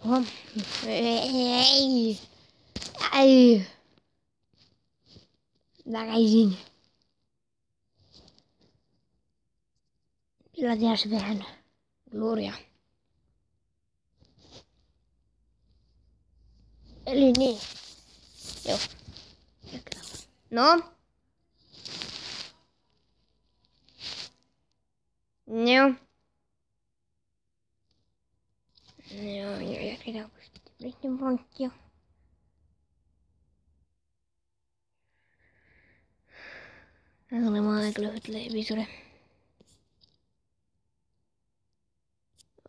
Oho. Ei. Ei. Väkäisin. Kyllä tiedäs vähän Gloria. Eli niin. Joo. No? Joo. Joo, jatketaan sitten Britney pankkia. Tää tulee vaan aika lyhyt episode.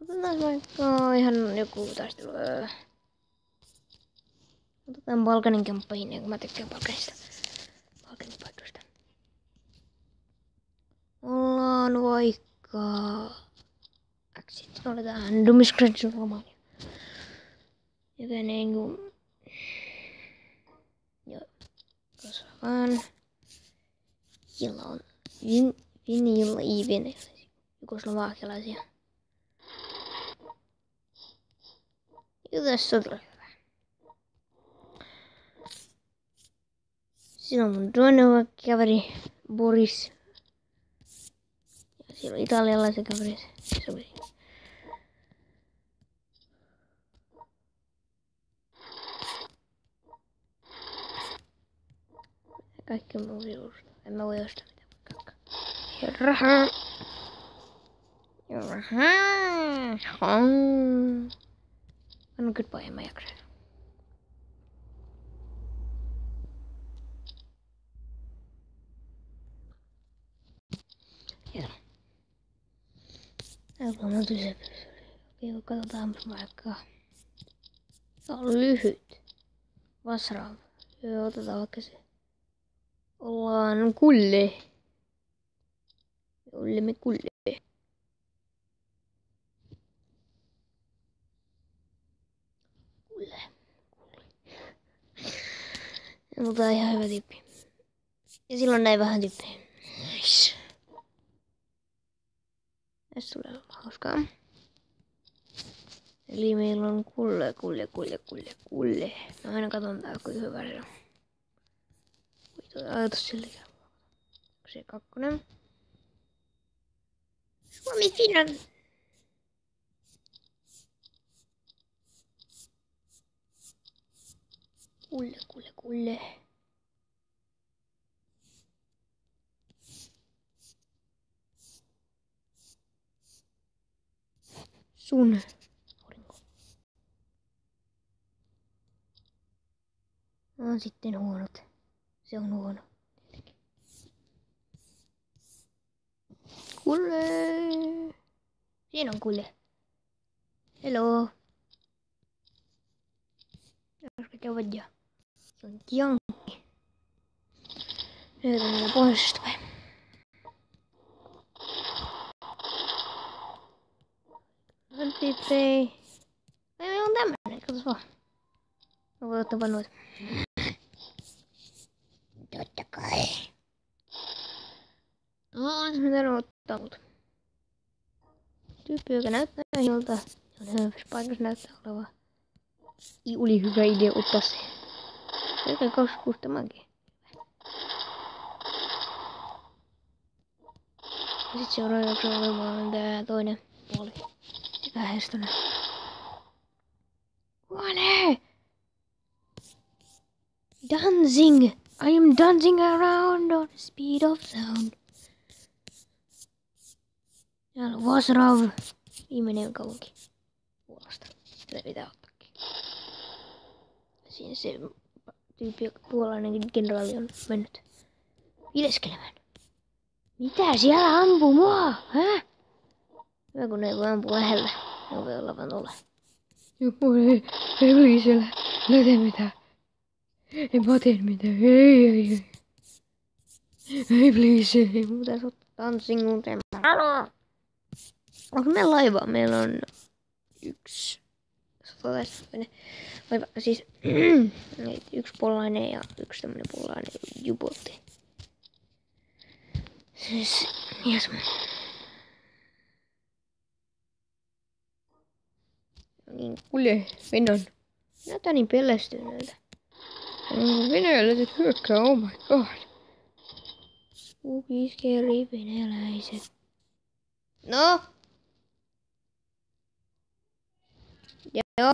Otetaan vaikka ihan joku taistelu. Otetaan Balkanin kampanjia, kun mä tykkään Balkanista. Balkanin paikoista. Ollaan vaikka... Sitten otetaan Dumiscratchin romaania. Joten niinku... Joo. Koska vaan... Jolla on... Vinilla ei venäläisiä. Jugoslovakialaisia. Ja tässä on hyvä. Siinä on mun toinen kaveri, Boris. Ja siellä on italialaisen kaveri, se oli. Kaikki on mun sivusta. En mä voi ostaa mitään kakkaa. Rahaa. Anna goodbye, en mä jaksa. Joo. Täällä on oltu se. Okei, katsotaan vaikka. Tää on lyhyt. Vasraam. Joo, otetaan vaikka se. Ollaan kulle. Me olemme kulle. Kulle. Mutta ihan hyvä tyyppi. Ja silloin näin vähän tyyppiä. Nice. Tässä tulee olla hauskaa. Eli meillä on kulle. Mä aina katon tää kuinka hyvä se on. Ajatus sille. Se kakkonen. Suomi Finland. Kulle. Sun. Aurinko. On sitten huonot. Se on huono. Kulle. Siinä on kulle. Hello. Koska käydä. Se on jankki. Nyt on niillä pohjoisesta päin. Antti-pei. Ei on tämmönen, katos vaan. Mä voin ottaa vaan noita. Totta kai. No, mitä ne ottaa muuta. Tyyppi, joka näyttää jolta. On hyvässä paikassa näyttää oleva. Oli hyvä idea ottaa se. Eikä 26 tämänkin. Ja sit seuraavaksi on olemaan tää toinen puoli. Lähestönä. Huone! Dancing! I am dancing around on the speed of sound. Ja Vasrav. Viimeinen kaupunki. Puolasta. Tätä pitää ottaakin. Siinä se tyyppi, puolalainen kenraali on mennyt ileskelemään. Mitä siellä ampuu mua? Häh? Hyvä kun ne ei voi ampua lähellä. Ne voi olla vaan olla. Joku ei siellä. Älä tee mitään. En mä tee mitään. Ei. Ei please. Ei muuta ottaa tanssingun temmaa. Onko meillä laivaa? Meillä on yksi sotilainen. Laiva. Siis yksi puolalainen ja yksi tämmönen puolalainen jubotti. Siis mies. Niin kulje, Venon. Näyttää niin pelästyneeltä. Venäläiset hyökkää, oh my god. Kukiskeri venäläiset. No? Joo.